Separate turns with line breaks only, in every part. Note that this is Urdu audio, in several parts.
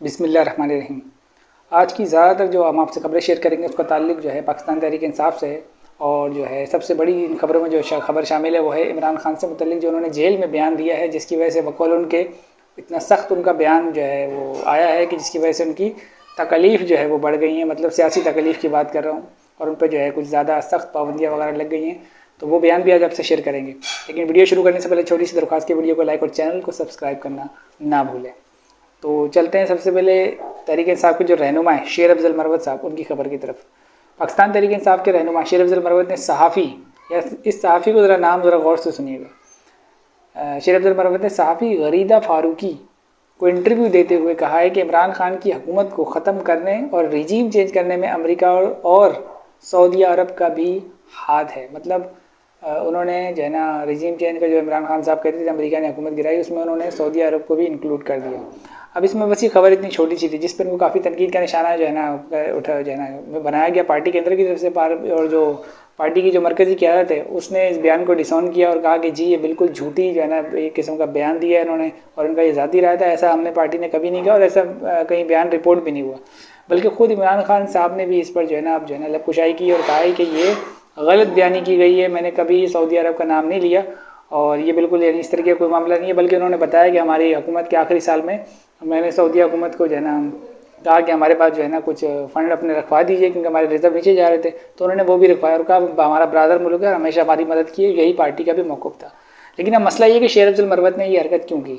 بسم اللہ الرحمن الرحیم۔ آج کی زیادہ تر جو ہم آپ سے خبریں شیئر کریں گے اس کا تعلق جو ہے پاکستان تحریک انصاف سے ہے، اور جو ہے سب سے بڑی ان خبروں میں جو خبر شامل ہے وہ ہے عمران خان سے متعلق جو انہوں نے جیل میں بیان دیا ہے، جس کی وجہ سے بقول ان کے اتنا سخت ان کا بیان جو ہے وہ آیا ہے کہ جس کی وجہ سے ان کی تکلیف جو ہے وہ بڑھ گئی ہیں، مطلب سیاسی تکلیف کی بات کر رہا ہوں، اور ان پہ جو ہے کچھ زیادہ سخت پابندیاں وغیرہ لگ گئی ہیں، تو وہ بیان بھی آج آپ سے شیئر کریں گے۔ لیکن ویڈیو شروع کرنے سے پہلے چھوٹی سی درخواست کی ویڈیو کو لائک اور چینل کو سبسکرائب کرنا نہ بھولیں۔ تو چلتے ہیں سب سے پہلے تحریک انصاف کے جو رہنما ہیں شیر افضل مروت صاحب، ان کی خبر کی طرف۔ پاکستان تحریک انصاف کے رہنما شیر افضل مروت نے صحافی، یا اس صحافی کو نام ذرا غور سے سنیے گا، شیر افضل مروت نے صحافی غریدہ فاروقی کو انٹرویو دیتے ہوئے کہا ہے کہ عمران خان کی حکومت کو ختم کرنے اور ریجیم چینج کرنے میں امریکہ اور سعودی عرب کا بھی ہاتھ ہے۔ مطلب انہوں نے جو ہے نا ریجیم چینج کا جو عمران خان صاحب کہتے تھے امریکہ نے حکومت گرائی، اس میں انہوں نے سعودی عرب کو بھی انکلوڈ کر دیا۔ اب اس میں بس یہ خبر اتنی چھوٹی سی تھی جس پر ان کو کافی تنقید کا نشانہ جو ہے نا اٹھا جو ہے نا بنایا گیا پارٹی کے اندر کی طرف سے، اور جو پارٹی کی جو مرکزی قیادت ہے اس نے اس بیان کو ڈسون کیا اور کہا کہ جی یہ بالکل جھوٹی جو ہے نا ایک قسم کا بیان دیا ہے انہوں نے، اور ان کا یہ ذاتی رائے تھا، ایسا ہم نے پارٹی نے کبھی نہیں کہا، اور ایسا کہیں بیان رپورٹ بھی نہیں ہوا، بلکہ خود عمران خان صاحب نے بھی اس پر جو ہے نا اب جو ہے نا لب کشائی کی اور کہا ہے کہ یہ غلط بیانی کی گئی ہے، میں نے کبھی سعودی عرب کا نام نہیں لیا، اور یہ بالکل یعنی اس طرح کا کوئی معاملہ نہیں ہے، بلکہ انہوں نے بتایا کہ ہماری حکومت کے آخری سال میں نے سعودی حکومت کو جو ہے نا کہا کہ ہمارے پاس جو ہے نا کچھ فنڈ اپنے رکھوا دیجیے کیونکہ ہمارے ریزرو نیچے جا رہے تھے، تو انہوں نے وہ بھی رکھوایا اور کہا ہمارا برادر ملک ہے، ہمیشہ ہماری مدد کی ہے، یہی پارٹی کا بھی موقف تھا۔ لیکن اب مسئلہ یہ کہ شیر افضل مروت نے یہ حرکت کیوں کی؟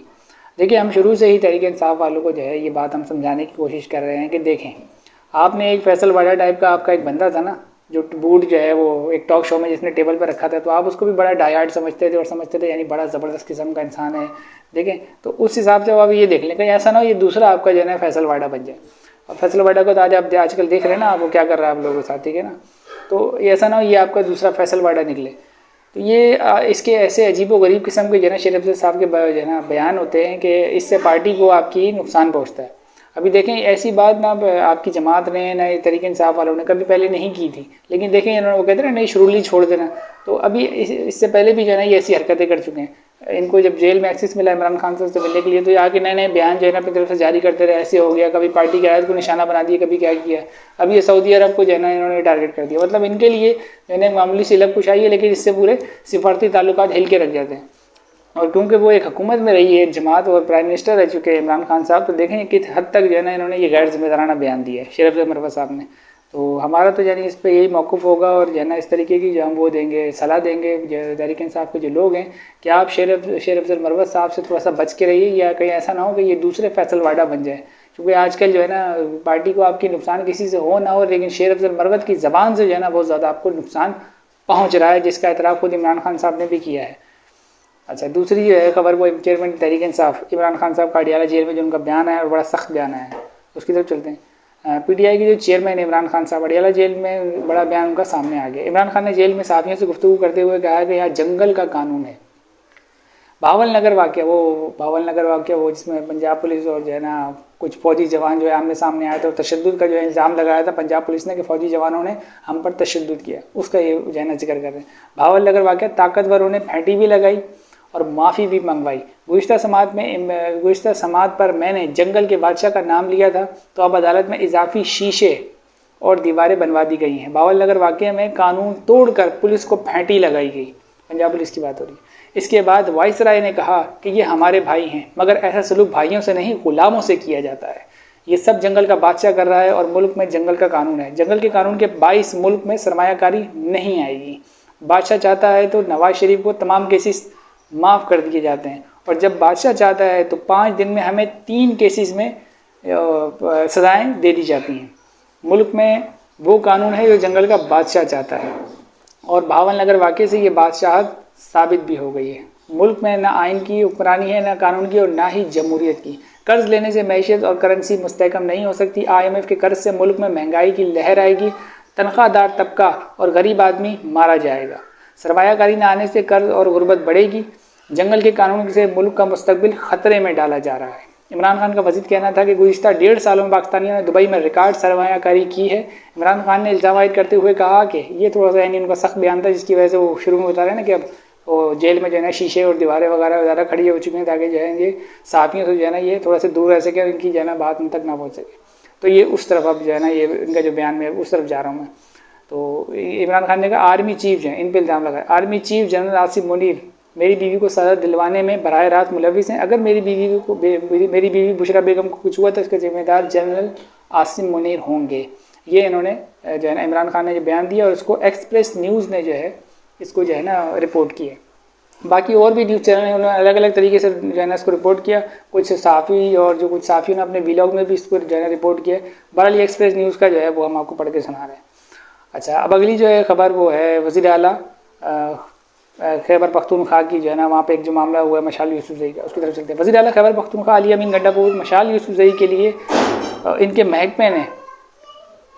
دیکھیں، ہم شروع سے ہی تحریک انصاف والوں کو جو ہے یہ بات ہم سمجھانے کی کوشش کر رہے ہیں کہ دیکھیں، آپ نے ایک فیصل واڈا ٹائپ کا آپ کا ایک بندہ تھا نا جو بوٹ جو ہے وہ ایک ٹاک شو میں جس نے ٹیبل پہ رکھا تھا، تو آپ اس کو بھی بڑا ڈائی ہارڈ سمجھتے تھے اور سمجھتے تھے یعنی بڑا زبردست قسم کا انسان ہے۔ دیکھیں تو اس حساب سے آپ یہ دیکھ لیں کہ ایسا نہ ہو یہ دوسرا آپ کا جو ہے نا فیصل واڈا بن جائے، اور فیصل واڈا کو تو آج کل دیکھ رہے ہیں نا آپ وہ کیا کر رہا ہے آپ لوگوں کے ساتھ، ٹھیک ہے نا، تو ایسا نہ ہو یہ آپ کا دوسرا فیصل واڈا نکلے۔ تو یہ اس کے ایسے عجیب و غریب قسم کے جو ہے نا شیر افضل صاحب کے جو ہے نا بیان ہوتے ہیں کہ اس سے پارٹی کو آپ کی نقصان پہنچتا ہے۔ ابھی دیکھیں ایسی بات نہ آپ کی جماعت نے نہ تحریک انصاف والوں نے کبھی پہلے نہیں کی تھی، لیکن دیکھیں انہوں نے وہ کہتے ہیں نا نہیں شرولی چھوڑ دینا، تو ابھی اس سے پہلے بھی جو ہے نا یہ ایسی حرکتیں کر چکے ہیں۔ ان کو جب جیل میں ایکسس ملا عمران خان سے ملنے کے لیے تو یہ آ کے نئے نئے بیان جو ہے نا اپنی طرف سے جاری کرتے رہے، ایسے ہو گیا، کبھی پارٹی کی قیادت کو نشانہ بنا دیا، کبھی کیا کیا، اب یہ سعودی عرب کو جو ہے نا انہوں نے ٹارگٹ کر دیا۔ مطلب ان کے لیے جو ہے نا معمولی سی لب کشائی ہے، لیکن اس سے پورے سفارتی تعلقات ہل کے رکھ جاتے ہیں، اور کیونکہ وہ ایک حکومت میں رہی ہے جماعت اور پرائم منسٹر رہ چکے عمران خان صاحب، تو دیکھیں کس حد تک جو ہے نا انہوں نے یہ غیر ذمہ دارانہ بیان دیا ہے شیر افضل مروت صاحب نے۔ تو ہمارا تو یعنی اس پہ یہی موقف ہوگا، اور جو ہے نا اس طریقے کی جو ہم وہ دیں گے صلاح دیں گے تحریک انصاف کے جو لوگ ہیں کہ آپ شیر افضل مروت صاحب سے تھوڑا سا بچ کے رہیے، یا کہیں ایسا نہ ہو کہ یہ دوسرے فیصل واڈا بن جائے، کیونکہ آج کل جو ہے نا پارٹی کو آپ کی نقصان کسی سے ہو نہ ہو، لیکن شیر افضل مروت کی زبان سے جو ہے نا بہت زیادہ آپ کو نقصان پہنچ رہا ہے، جس کا اعتراف خود عمران خان صاحب نے بھی کیا ہے۔ اچھا، دوسری جو ہے خبر وہ چیئرمین تحریک انصاف عمران خان صاحب کا اڈیالہ جیل میں جو ان کا بیان ہے اور بڑا سخت بیان ہے، اس کی طرف چلتے ہیں۔ پی ٹی آئی کے جو چیئرمین عمران خان صاحب اڈیالہ جیل میں بڑا بیان ان کا سامنے آ گیا۔ عمران خان نے جیل میں صحافیوں سے گفتگو کرتے ہوئے کہا کہ یہاں جنگل کا قانون ہے۔ بھاول نگر واقعہ وہ جس میں پنجاب پولیس اور جو ہے نا کچھ فوجی جوان جو ہے آمنے سامنے آئے تھے اور تشدد کا جو الزام لگایا تھا پنجاب پولیس نے کہ فوجی جوانوں نے ہم پر تشدد کیا، اس کا یہ جو ہے نا ذکر کر رہے ہیں۔ بھاول نگر واقعہ طاقتوروں نے پھینٹی بھی لگائی اور معافی بھی منگوائی۔ گزشتہ سماعت پر میں نے جنگل کے بادشاہ کا نام لیا تھا، تو اب عدالت میں اضافی شیشے اور دیواریں بنوا دی گئی ہیں۔ بھاول نگر واقعے میں قانون توڑ کر پولیس کو پھینٹی لگائی گئی، پنجاب پولیس کی بات ہو رہی ہے۔ اس کے بعد وائس رائے نے کہا کہ یہ ہمارے بھائی ہیں، مگر ایسا سلوک بھائیوں سے نہیں غلاموں سے کیا جاتا ہے، یہ سب جنگل کا بادشاہ کر رہا ہے اور ملک میں جنگل کا قانون ہے، جنگل کے قانون کے باعث ملک میں سرمایہ کاری نہیں آئے گی۔ بادشاہ چاہتا ہے تو نواز شریف کو تمام کیسز معاف کر دیے جاتے ہیں، اور جب بادشاہ چاہتا ہے تو 5 دن میں ہمیں 3 کیسز میں سزائیں دے دی جاتی ہیں۔ ملک میں وہ قانون ہے جو جنگل کا بادشاہ چاہتا ہے، اور بھاول نگر واقعے سے یہ بادشاہت ثابت بھی ہو گئی ہے۔ ملک میں نہ آئین کی حکمرانی ہے، نہ قانون کی، اور نہ ہی جمہوریت کی۔ قرض لینے سے معیشت اور کرنسی مستحکم نہیں ہو سکتی۔ IMF کے قرض سے ملک میں مہنگائی کی لہر آئے گی، تنخواہ دار طبقہ اور غریب آدمی مارا جائے گا، سرمایہ کاری نہ آنے سے قرض اور غربت بڑھے گی، جنگل کے قانون سے ملک کا مستقبل خطرے میں ڈالا جا رہا ہے۔ عمران خان کا مزید کہنا تھا کہ گزشتہ 1.5 سالوں میں پاکستانیوں نے دبئی میں ریکارڈ سرمایہ کاری کی ہے۔ عمران خان نے الزام عائد کرتے ہوئے کہا کہ یہ تھوڑا سا یعنی ان کا سخت بیان تھا، جس کی وجہ سے وہ شروع میں بتا رہے ہیں نا کہ اب وہ جیل میں جو ہے نا شیشے اور دیواریں وغیرہ کھڑی ہو چکی ہیں تاکہ جو ہے یہ صحافیوں سے جو ہے نا یہ تھوڑا سا دور رہ سکے اور ان کی جو ہے نا بات ان تک نہ پہنچ سکے. تو یہ اس طرف اب جو ہے نا یہ ان کا جو بیان میں اس طرف جا رہا ہوں میں. تو عمران خان نے کہا آرمی چیف جو ہیں ان پہ الزام لگا. Army chief general Asif Munir میری بیوی کو سزا دلوانے میں براہ راست ملوث ہیں. اگر میری بیوی بشرا بیگم کو کچھ ہوا تو اس کا ذمہ دار جنرل آصف منیر ہوں گے. یہ انہوں نے جو ہے نا عمران خان نے جو بیان دیا اور اس کو ایکسپریس نیوز نے جو ہے اس کو جو ہے نا رپورٹ کیا. باقی اور بھی نیوز چینل ہیں انہوں نے الگ الگ طریقے سے جو ہے نا اس کو رپورٹ کیا. کچھ صحافی اور جو کچھ صحافیوں نے اپنے ویلاگ میں بھی اس کو جو ہے نا رپورٹ کیا. بہرحال ایکسپریس نیوز کا جو ہے وہ ہم آپ کو پڑھ کے سنا رہے ہیں. اچھا اب اگلی جو ہے خبر وہ ہے وزیر اعلیٰ خیبر پختونخوا کی جو ہے نا وہاں پہ ایک جو معاملہ ہوا ہے مشال یوسفزئی کا اس کی طرف چلتے ہیں. وزیر اعلیٰ خیبر پختونخوا علی امین گنڈاپور مشال یوسفزئی کے لیے ان کے محکمے نے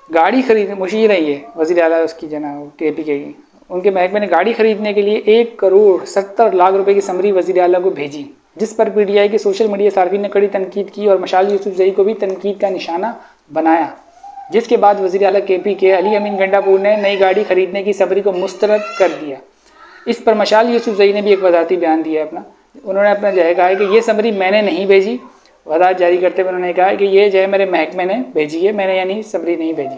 گاڑی خرید مشیر ہے یہ وزیر اعلیٰ اس کی جو ہے نا کے پی کے کی ان کے محکمے نے گاڑی خریدنے کے لیے 1,70,00,000 روپے کی سمری وزیر اعلیٰ کو بھیجی جس پر پی ٹی آئی کے سوشل میڈیا صارفین نے کڑی تنقید کی اور مشال یوسفزئی کو بھی تنقید کا نشانہ بنایا. جس کے بعد وزیر اعلیٰ کے پی کے علی امین گنڈاپور نے نئی گاڑی خریدنے کی سمری کو مسترد کر دیا. اس پر مشال یوسفزئی نے بھی ایک وضاحتی بیان دیا ہے اپنا. انہوں نے اپنا جو ہے کہا ہے کہ یہ سمری میں نے نہیں بھیجی. وضاحت جاری کرتے ہوئے انہوں نے کہا کہ یہ جو ہے میرے محکمے نے بھیجی ہے میں نے یعنی سمری نہیں بھیجی.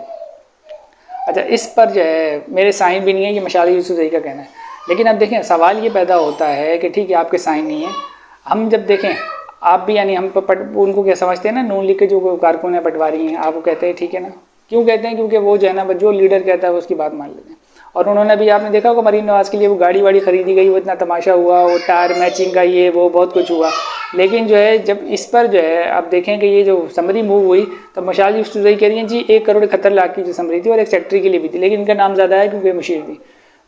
اچھا اس پر جو ہے میرے سائن بھی نہیں ہے یہ مشال یوسفزئی کا کہنا ہے. لیکن اب دیکھیں سوال یہ پیدا ہوتا ہے کہ ٹھیک ہے آپ کے سائن نہیں ہیں. ہم جب دیکھیں آپ بھی یعنی ہم ان کو کیا سمجھتے ہیں نا نون لیگ کے جو کارکن ہیں پٹواری ہیں آپ کو کہتے ہیں ٹھیک ہے نا. کیوں کہتے ہیں کیونکہ وہ جو ہے نا جو لیڈر کہتا ہے وہ اس کی بات مان لیتے ہیں. اور انہوں نے بھی آپ نے دیکھا ہوگا مریم نواز کے لیے وہ گاڑی واڑی خریدی گئی وہ اتنا تماشا ہوا وہ ٹائر میچنگ کا یہ وہ بہت کچھ ہوا. لیکن جو ہے جب اس پر جو ہے آپ دیکھیں کہ یہ جو سمری موو ہوئی تو مشال یوسفزئی کہہ رہی ہیں جی 1,71,00,000 کی جو سمری تھی اور ایک سیکٹری کے لیے بھی تھی لیکن ان کا نام زیادہ ہے کیونکہ مشیر تھی.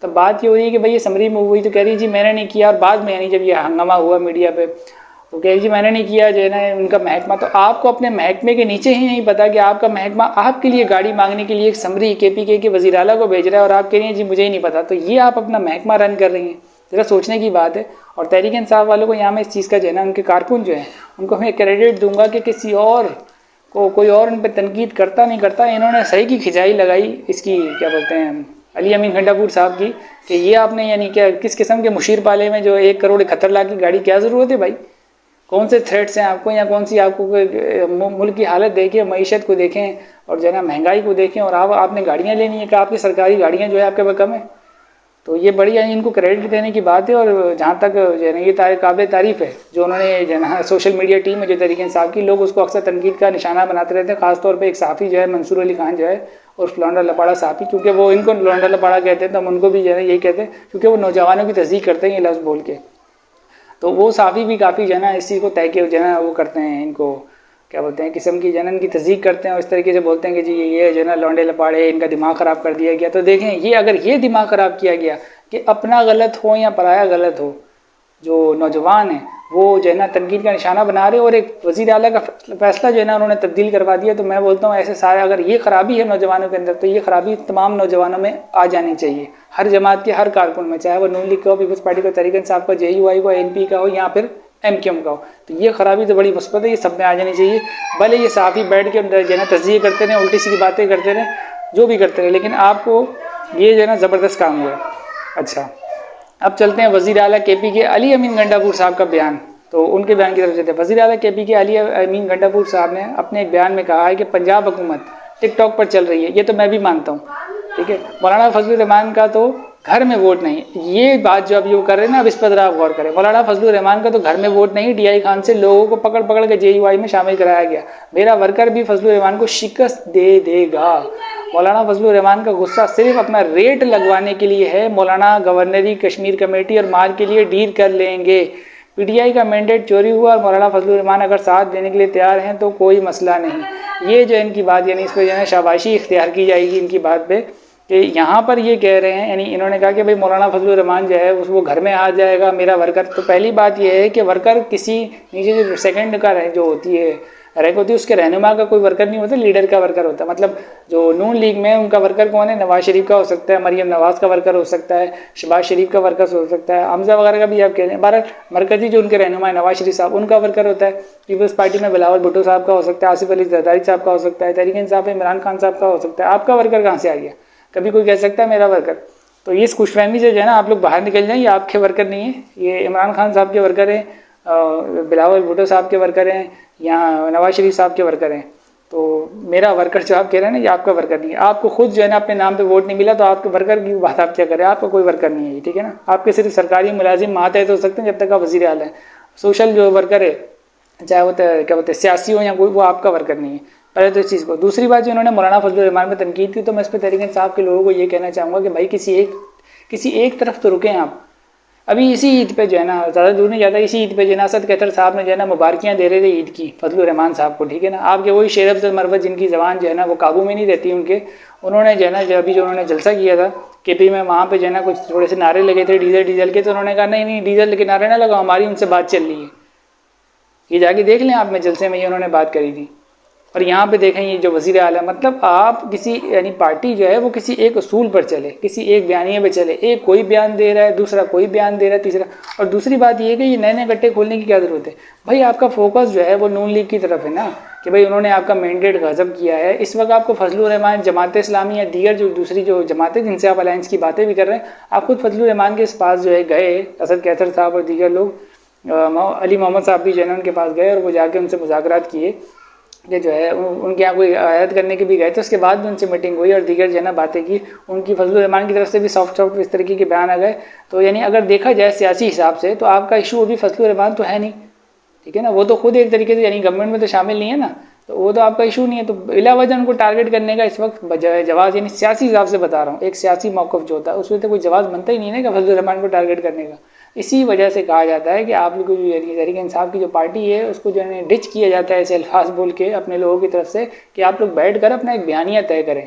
تو بات یہ ہو رہی ہے کہ بھائی یہ سمری موو ہوئی تو کہہ رہی جی میں نے نہیں کیا. اور بعد میں یعنی جب یہ ہنگامہ ہوا میڈیا پہ تو کہہ رہی جی میں نے نہیں کیا جو ہے نا ان کا محکمہ. تو آپ کو اپنے محکمے کے نیچے ہی نہیں پتا کہ آپ کا محکمہ آپ کے لیے گاڑی مانگنے کے لیے ایک سمری کے پی کے وزیر اعلیٰ کو بھیج رہا ہے اور آپ کہہ رہی ہیں جی مجھے ہی نہیں پتا. تو یہ آپ اپنا محکمہ رن کر رہی ہیں. ذرا سوچنے کی بات ہے. اور تحریک انصاف والوں کو یہاں میں اس چیز کا جو ہے نا ان کے کارکن جو ہیں ان کو میں کریڈٹ دوں گا کہ کسی اور کو کوئی اور ان پہ تنقید کرتا نہیں کرتا. انہوں نے صحیح کی کھچائی لگائی اس کی کیا بولتے ہیں علی امین گنڈاپور صاحب کی کہ یہ آپ نے یعنی کیا کس قسم کے مشیر پالے میں جو 1,71,00,000 کی گاڑی کیا ضرورت ہے بھائی. کون سے تھریٹس ہیں آپ کو یا کون سی آپ کو ملک کی حالت دیکھیں معیشت کو دیکھیں اور جو ہے نا مہنگائی کو دیکھیں اور آپ نے گاڑیاں لینی ہے کہ آپ کی سرکاری گاڑیاں جو ہے آپ کے پاس کم ہے. تو یہ بڑی یعنی ان کو کریڈٹ دینے کی بات ہے. اور جہاں تک جو ہے نا یہ قابل تعریف ہے جو انہوں نے جو ہے نا سوشل میڈیا ٹیم میں جو تحریک انصاف کی لوگ اس کو اکثر تنقید کا نشانہ بناتے رہتے ہیں. خاص طور پہ ایک صحافی جو ہے منصور علی خان جو ہے اور لونڈا لپاڑا صحافی کیونکہ وہ ان کو لونڈا لپاڑا کہتے ہیں تو ہم ان کو بھی جو ہے یہی کہتے ہیں کیونکہ وہ نوجوانوں کی تصدیق کرتے ہیں یہ لفظ بول کے. تو وہ صحافی بھی کافی جو ہے نا اس چیز کو طے کے جو ہے نا وہ کرتے ہیں ان کو کیا بولتے ہیں قسم کی جو ہے نا ان کی تصدیق کرتے ہیں اور اس طریقے سے بولتے ہیں کہ جی یہ جو ہے نا لونڈے لپاڑے ان کا دماغ خراب کر دیا گیا. تو دیکھیں یہ اگر یہ دماغ خراب کیا گیا کہ اپنا غلط ہو یا پرایا غلط ہو جو نوجوان ہیں وہ جو ہے نا تنقید کا نشانہ بنا رہے اور ایک وزیر اعلیٰ کا فیصلہ جو ہے نا انہوں نے تبدیل کروا دیا. تو میں بولتا ہوں ایسے سارے اگر یہ خرابی ہے نوجوانوں کے اندر تو یہ خرابی تمام نوجوانوں میں آ جانی چاہیے. ہر جماعت کے ہر کارکن میں چاہے وہ نون لیگ کا ہو پیپلز پارٹی کا تحریک انصاف کا جے یو آئی کا این پی کا ہو یا پھر ایم کیو ایم کا ہو. تو یہ خرابی تو بڑی مثبت ہے یہ سب میں آ جانی چاہیے. بھلے یہ صحافی بیٹھ کے جو ہے نا تجزیے کرتے رہے الٹی سیدھی باتیں کرتے رہے جو بھی کرتے رہے لیکن آپ کو یہ جو ہے نا زبردست کام ہوا ہے. اچھا اب چلتے ہیں وزیر اعلیٰ کے پی کے علی امین گنڈاپور صاحب کا بیان. تو ان کے بیان کی طرف چلتے ہیں. وزیر اعلیٰ کے پی کے علی امین گنڈاپور صاحب نے اپنے ایک بیان میں کہا ہے کہ پنجاب حکومت ٹک ٹاک پر چل رہی ہے. یہ تو میں بھی مانتا ہوں ٹھیک ہے. مولانا فضل الرحمان کا تو گھر میں ووٹ نہیں. یہ بات جو اب یہ کر رہے ہیں نا اب اس پر ذرا آپ غور کریں. مولانا فضل الرحمان کا تو گھر میں ووٹ نہیں. ڈی آئی خان سے لوگوں کو پکڑ پکڑ کے جے یو آئی میں شامل کرایا گیا. میرا ورکر بھی فضل الرحمان کو شکست دے دے گا. مولانا فضل الرحمان کا غصہ صرف اپنا ریٹ لگوانے کے لیے ہے. مولانا گورنری کشمیر کمیٹی اور مال کے لیے ڈیل کر لیں گے. پی ٹی آئی کا مینڈیٹ چوری ہوا اور مولانا فضل الرحمان اگر ساتھ دینے کے لیے تیار ہیں تو کوئی مسئلہ نہیں. یہ جو ان کی بات یعنی اس پہ جو ہے شاباشی اختیار کی جائے گی ان کی بات پہ کہ یہاں پر یہ کہہ رہے ہیں یعنی انہوں نے کہا کہ بھائی مولانا فضل الرحمان جو ہے وہ گھر میں آ جائے گا میرا ورکر. تو پہلی بات یہ ہے کہ ورکر کسی نیچے جو سیکنڈ کا جو ہوتی ہے رینک ہوتی ہے اس کے رہنما کا کوئی ورکر نہیں ہوتا لیڈر کا ورکر ہوتا ہے. مطلب جو نون لیگ میں ان کا ورکر کون ہے نواز شریف کا ہو سکتا ہے مریم نواز کا ورکر ہو سکتا ہے شہباز شریف کا ورکر ہو سکتا ہے حمزہ وغیرہ کا بھی آپ کہہ رہے ہیں. بہرحال مرکزی جو ان کے رہنما ہے نواز شریف صاحب ان کا ورکر ہوتا ہے. پیپلز پارٹی میں بلاول بھٹو صاحب کا ہو سکتا ہے آصف علی زرداری صاحب کا ہو سکتا ہے تحریک انصاف میں عمران خان صاحب کا ہو سکتا ہے. آپ کا ورکر کہاں سے آ گیا؟ کبھی کوئی کہہ سکتا ہے میرا ورکر؟ تو یہ خوش فہمی سے جو ہے نا آپ لوگ باہر نکل جائیں. یہ آپ کے ورکر نہیں ہیں, یہ عمران خان صاحب کے ورکر ہیں, بلاول بھٹو صاحب کے ورکر ہیں, یہاں نواز شریف صاحب کے ورکر ہیں. تو میرا ورکر جو آپ کہہ رہے ہیں نا یہ آپ کا ورکر نہیں ہے. آپ کو خود جو ہے نا اپنے نام پہ ووٹ نہیں ملا تو آپ کے ورکر کی بات آپ کیا کریں, آپ کا کوئی ورکر نہیں ہے یہ, ٹھیک ہے نا. آپ کے صرف سرکاری ملازم ماتحت ہو سکتے ہیں جب تک آپ وزیر اعلیٰ ہیں. سوشل جو ورکر ہے چاہے وہ کیا بولتے ہیں سیاسی ہو یا کوئی, وہ آپ کا ورکر نہیں ہے. پہلے تو اس چیز کو. دوسری بات جو انہوں نے مولانا فضل الرحمان پہ تنقید کی, تو میں اس پہ تحریک انصاف کے لوگوں کو یہ کہنا چاہوں گا کہ بھائی کسی ایک طرف تو رکیں آپ. ابھی اسی عید پہ جو ہے نا, زیادہ دور نہیں جاتا, اسی عید پہ جو ہے نا اسد قیصر صاحب نے جو ہے نا مبارکیاں دے رہے تھے عید کی فضل الرحمان صاحب کو, ٹھیک ہے نا. آپ کے وہی شیر افضل مروت جن کی زبان جو ہے نا وہ قابو میں نہیں رہتی ان کے, انہوں نے جو ہے نا ابھی جو انہوں نے جلسہ کیا تھا کے پی میں, وہاں پہ جو ہے نا کچھ تھوڑے سے نعرے لگے تھے ڈیزل کے, تو انہوں نے کہا نہیں ڈیزل کے نعرے نہ لگاؤ, ہماری ان سے بات چل رہی ہے. یہ جا کے دیکھ لیں آپ, میں جلسے میں یہ انہوں نے بات کری تھی. اور یہاں پہ دیکھیں یہ جو وزیر اعلیٰ, مطلب آپ کسی یعنی پارٹی جو ہے وہ کسی ایک اصول پر چلے, کسی ایک بیانیے پہ چلے. ایک کوئی بیان دے رہا ہے, دوسرا کوئی بیان دے رہا ہے, تیسرا. اور دوسری بات یہ ہے کہ یہ نئے گٹے کھولنے کی کیا ضرورت ہے بھائی. آپ کا فوکس جو ہے وہ نون لیگ کی طرف ہے نا, کہ بھائی انہوں نے آپ کا مینڈیٹ غصب کیا ہے. اس وقت آپ کو فضل الرحمان, جماعت اسلامی یا دیگر جو دوسری جو جماعتیں جن سے آپ الائنس کی باتیں بھی کر رہے ہیں, آپ خود فضل الرحمان کے پاس جو ہے گئے, اسد قیصر صاحب اور دیگر لوگ, علی محمد صاحب بھی جو ہے نا ان کے پاس گئے, اور وہ جا کے ان سے مذاکرات کیے کہ جو ہے ان کے یہاں کوئی عائد کرنے کے بھی گئے تھے. اس کے بعد بھی ان سے میٹنگ ہوئی اور دیگر جو ہے نا باتیں کی ان کی. فضل الرحمان کی طرف سے بھی سافٹ اس طریقے کے بیان آ گئے. تو یعنی اگر دیکھا جائے سیاسی حساب سے تو آپ کا ایشو ابھی فضل الرحمان تو ہے نہیں, ٹھیک ہے نا. وہ تو خود ایک طریقے سے یعنی گورنمنٹ میں تو شامل نہیں ہے نا, تو وہ تو آپ کا ایشو نہیں ہے. تو بلا وجہ ان کو ٹارگیٹ کرنے کا اس وقت جواز, یعنی سیاسی حساب سے بتا رہا ہوں, ایک سیاسی موقف جو ہوتا ہے اس میں تو کوئی جواز بنتا ہی نہیں ہے کہ فضل الرحمان کو ٹارگیٹ کرنے کا. اسی وجہ سے کہا جاتا ہے کہ آپ لوگ یعنی تحریک انصاف کی جو پارٹی ہے اس کو جو ہے ڈچ کیا جاتا ہے ایسے الفاظ بول کے اپنے لوگوں کی طرف سے کہ آپ لوگ بیٹھ کر اپنا ایک بیانیہ طے کریں,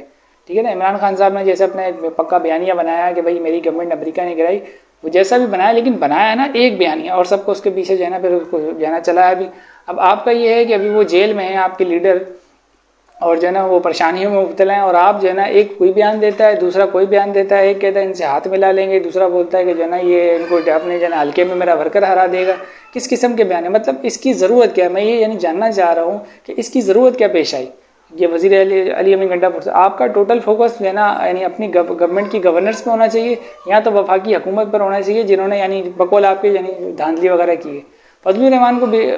ٹھیک ہے نا. عمران خان صاحب نے جیسے اپنا ایک پکا بیانیہ بنایا کہ بھائی میری گورنمنٹ امریکہ نے گرائی, وہ جیسا بھی بنایا لیکن بنایا نا ایک بیانیہ, اور سب کو اس کے پیچھے جو ہے نا پھر اس کو جو ہے نا چلایا بھی. اب آپ کا یہ ہے کہ ابھی وہ جیل میں ہیں آپ کے لیڈر, اور جو ہے نا وہ پریشانیوں میں مبتلا ہیں, اور آپ جو ہے نا ایک کوئی بیان دیتا ہے, دوسرا کوئی بیان دیتا ہے. ایک کہتا ہے ان سے ہاتھ ملا لیں گے, دوسرا بولتا ہے کہ جو ہے نا یہ ان کو اپنے جو ہے نا حلقے میں میرا ورکر ہرا دے گا. کس قسم کے بیان ہے, مطلب اس کی ضرورت کیا ہے. میں یہ یعنی جاننا چاہ رہا ہوں کہ اس کی ضرورت کیا پیش آئی. یہ وزیر علی امین گنڈا پور سے آپ کا ٹوٹل فوکس جو ہے نا یعنی اپنی گورنمنٹ کی گورننس پہ ہونا چاہیے, یا تو وفاقی حکومت پر ہونا چاہیے جنہوں نے یعنی بقول آپ کے یعنی دھاندلی وغیرہ کی ہے. فضل الرحمان کو بھی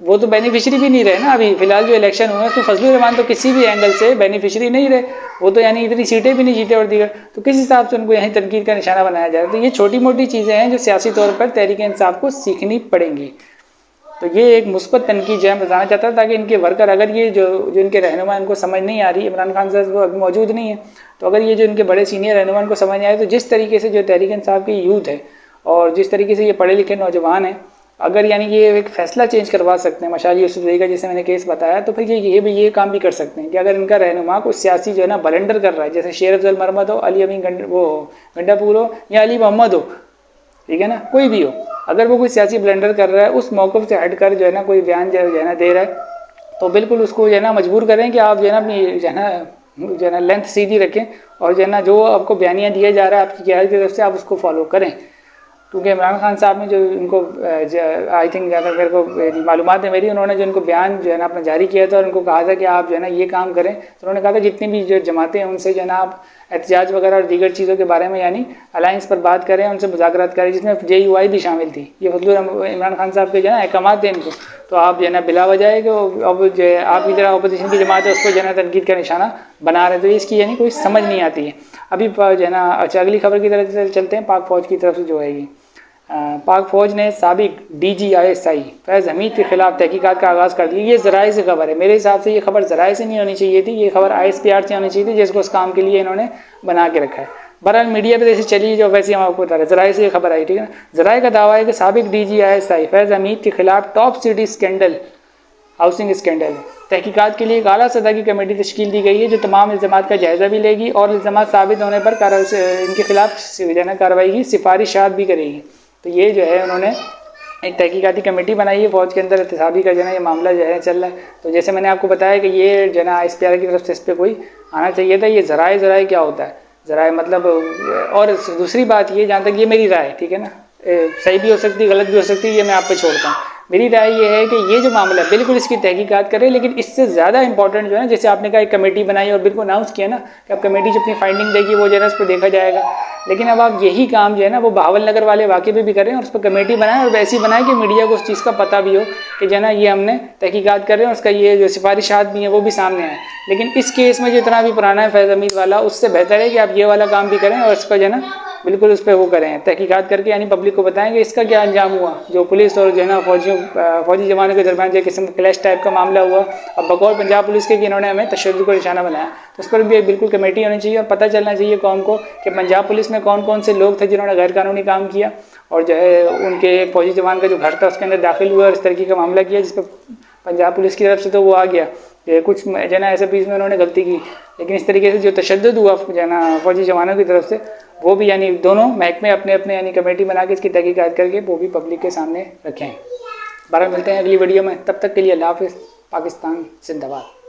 وہ تو بینیفیشری بھی نہیں رہے نا ابھی فی الحال جو الیکشن ہوئے ہیں, تو فضل الرحمان تو کسی بھی اینگل سے بینیفیشری نہیں رہے, وہ تو یعنی اتنی سیٹیں بھی نہیں جیتے اور دیگر. تو کس حساب سے ان کو یہیں تنقید کا نشانہ بنایا جائے. تو یہ چھوٹی موٹی چیزیں ہیں جو سیاسی طور پر تحریک انصاف کو سیکھنی پڑیں گی. تو یہ ایک مثبت تنقید جو ہے میں بتانا چاہتا تھا تاکہ ان کے ورکر, اگر یہ جو ان کے رہنما ان کو سمجھ نہیں آ رہی, عمران خان صاحب ابھی موجود نہیں ہے, تو اگر یہ جو ان کے بڑے سینئر رہنما ان کو سمجھ نہیں آئے, تو جس طریقے سے جو تحریک انصاف کی یوتھ ہے اور جس طریقے سے یہ پڑھے لکھے نوجوان ہیں, اگر یعنی یہ ایک فیصلہ چینج کروا سکتے ہیں مشال یوسف زئی کا جیسے میں نے کیس بتایا, تو پھر یہ کام بھی کر سکتے ہیں کہ اگر ان کا رہنما کوئی سیاسی جو ہے نا بلنڈر کر رہا ہے, جیسے شیر افضل مرمت ہو, علی امین گنڈا پور ہو, یا علی محمد ہو, ٹھیک ہے نا, کوئی بھی ہو, اگر وہ کوئی سیاسی بلنڈر کر رہا ہے اس موقف سے ہٹ کر جو ہے نا کوئی بیان جو ہے نا دے رہا ہے, تو بالکل اس کو جو ہے نا مجبور کریں کہ آپ جو ہے نا اپنی جو ہے نا لینتھ سیدھی رکھیں, اور جو ہے نا جو آپ کو بیانیہ دیا جا رہا ہے آپ کی قیادت کی طرف سے آپ اس کو فالو کریں. کیونکہ عمران خان صاحب نے جو ان کو آئی تھنک زیادہ میرے کو معلومات ہے میری, انہوں نے جو ان کو بیان جو ہے نا اپنا جاری کیا تھا اور ان کو کہا تھا کہ آپ جو ہے نا یہ کام کریں, تو انہوں نے کہا تھا جتنی بھی جو جماعتیں ہیں ان سے جو ہے نا آپ احتجاج وغیرہ اور دیگر چیزوں کے بارے میں یعنی الائنس پر بات کریں, ان سے مذاکرات کریں, جس میں JUI بھی شامل تھی. یہ فضل عمران خان صاحب کے جو ہے نا احکامات تھے ان کو, تو آپ جو ہے نا بلا وجہ ہے کہ اب جو ہے آپ کی طرح اپوزیشن کی جماعت ہے اس کو جو ہے نا تنقید کا نشانہ بنا رہے, تو اس کی یعنی کوئی سمجھ نہیں آتی ہے. ابھی جو ہے نا اچھا اگلی خبر کی طرف سے چلتے ہیں. پاک فوج کی طرف سے جو ہے یہ پاک فوج نے سابق DG ISI فیض حمید کے خلاف تحقیقات کا آغاز کر دیا. یہ ذرائع سے خبر ہے, میرے حساب سے یہ خبر ذرائع سے نہیں ہونی چاہیے تھی, یہ خبر ISPR سے ہونی چاہیے تھی, جس کو اس کام کے لیے انہوں نے بنا کے رکھا ہے. بہرحال میڈیا پہ جیسے چلی جو ویسے ہم آپ کو بتا رہے, ذرائع سے یہ خبر آئی, ٹھیک ہے نا. ذرائع کا دعویٰ ہے کہ سابق DG ISI فیض حمید کے خلاف top city scandal housing scandal تحقیقات کے لیے ایک اعلیٰ سطح کی کمیٹی تشکیل دی گئی ہے جو تمام الزامات کا جائزہ بھی لے گی اور الزامات ثابت ہونے پر ان کے خلاف کارروائی کی سفارشات بھی کرے گی. تو یہ جو ہے انہوں نے ایک تحقیقاتی کمیٹی بنائی ہے فوج کے اندر, احتسابی کا جو ہے نا یہ معاملہ جو ہے چل رہا ہے. تو جیسے میں نے آپ کو بتایا کہ یہ جو ہے نا ISPR کی طرف سے اس پہ کوئی آنا چاہیے تھا. یہ ذرائع کیا ہوتا ہے, ذرائع مطلب, اور دوسری بات یہ جہاں تک یہ میری رائے, ٹھیک ہے نا, صحیح بھی ہو سکتی غلط بھی ہو سکتی, یہ میں آپ پہ چھوڑتا ہوں. میری رائے یہ ہے کہ یہ جو معاملہ ہے بالکل اس کی تحقیقات کریں، لیکن اس سے زیادہ امپورٹنٹ جو ہے نا، جیسے آپ نے کہا ایک کمیٹی بنائی اور بالکل اناؤنس کیا نا کہ اب کمیٹی جو اپنی فائنڈنگ دے گی وہ جو ہے نا اس پہ دیکھا جائے گا، لیکن اب آپ یہی کام جو ہے نا وہ بہاول نگر والے واقعے پہ بھی کریں اور اس پہ کمیٹی بنائیں اور ویسی بنائیں کہ میڈیا کو اس چیز کا پتہ بھی ہو کہ جو ہے نا یہ ہم نے تحقیقات کر رہے ہیں، اس کا یہ جو سفارشات بھی ہیں وہ بھی سامنے آئیں۔ لیکن اس کیس میں جو اتنا بھی پرانا ہے فیض حمید والا، اس سے بہتر ہے کہ آپ یہ والا کام بھی کریں اور اس کا جو ہے نا بالکل اس پہ وہ کریں، تحقیقات کر کے یعنی پبلک کو بتائیں کہ اس کا کیا انجام ہوا، جو پولیس اور جو ہے نا فوجی جوانوں کے درمیان جو قسم کا کلیش ٹائپ کا معاملہ ہوا، اب بقول پنجاب پولیس کے کہ انہوں نے ہمیں تشدد کو نشانہ بنایا، تو اس پر بھی ایک بالکل کمیٹی ہونی چاہیے اور پتہ چلنا چاہیے قوم کو کہ پنجاب پولیس میں کون کون سے لوگ تھے جنہوں نے غیر قانونی کام کیا، اور جو ہے ان کے ایک فوجی جوان کا جو گھر تھا اس کے اندر داخل ہوا اور اس طریقے کا معاملہ کیا، جس پہ پنجاب پولیس کی طرف سے تو وہ آ گیا کہ کچھ جو ہے نا ایسے پیس میں انہوں نے غلطی کی، لیکن اس طریقے سے جو تشدد ہوا جو ہے نا فوجی جوانوں کی طرف سے، وہ بھی یعنی دونوں محکمے اپنے اپنے یعنی کمیٹی بنا کے اس کی تحقیقات کر کے وہ بھی پبلک کے سامنے رکھیں۔ بہرحال ملتے ہیں اگلی ویڈیو میں، تب تک کے لیے اللہ حافظ۔ پاکستان زندہ باد۔